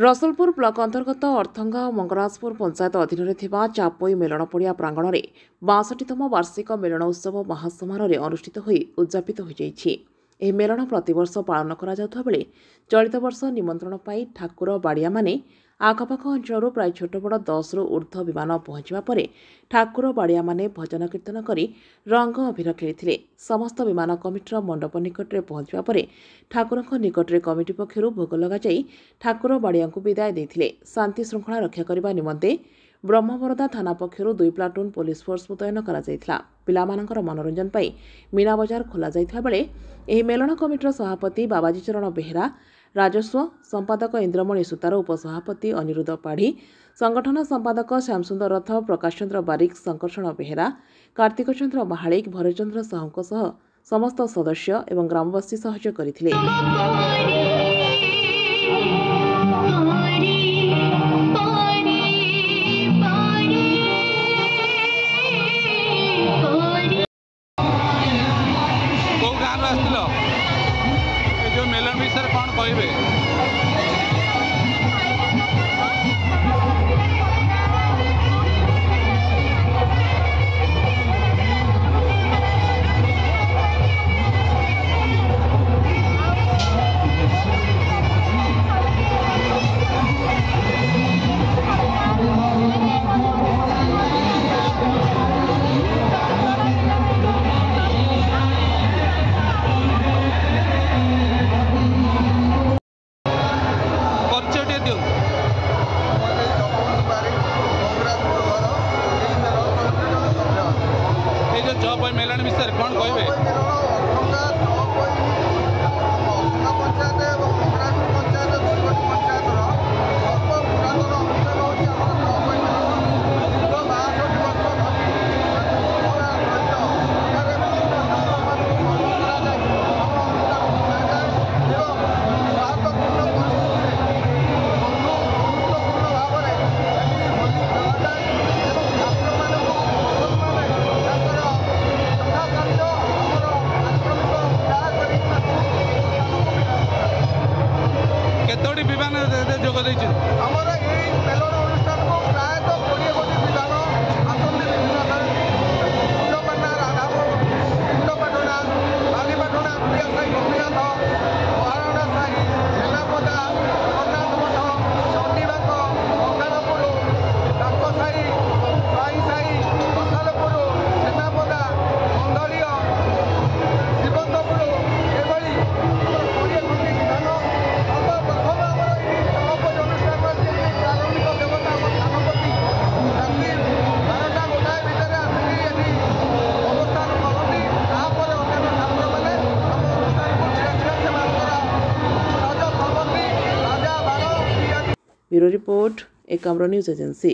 Rasalpur block अंतर्गत अर्थंगा और मंगराजपुर पंचायत अधीन में चापोई मेलन पड़िया प्रांगण में 62तम वार्षिक मेलन उत्सव महासमारोह अनुष्ठित हो उद्यापित हो यह मेलन प्रतिवर्ष पालन करा बेले चलित वर्ष निमंत्रण पाई ठाकुर बाड़िया माने आखपाख अंचल प्राय छोट बड़ 10 रु ऊर्ध्व विमान पहुंचा पर ठाकुर बाड़िया माने भजन कीर्तन करी रंग अबीर खेली। समस्त विमान कमिटर मंडप निकट में पहुंचा पर ठाकुर निकट में कमिटी पक्षर भोग लगाई ठाकुर बाड़िया विदाय देते। शांति श्रृंखला रक्षा करने निमंते ब्रह्मवरदा थाना पक्षर 2 प्लाटून पुलिस फोर्स मुतयन करा पिलामानंकर मनोरंजन पाई मीना बजार खोल बेले यह मेलन कमिटर सभापति बाबाजी चरण बेहेरा, राजस्व संपादक इंद्रमणि सुतार, उपसभापति अनिरुद्ध पाढ़ी, संगठन संपादक श्यामसुंदर रथ, प्रकाश चंद्र बारिक, संकर्षण बेहेरा, कार्तिक चंद्र महालिक, भरचंद्र साहू सह समस्त सदस्य एवं ग्रामवासी सहयोग करथिले। जो मेलन विषय कौन कहे मेलन विषय कौन कहे विमान जोग bureau report Ekamra news agency.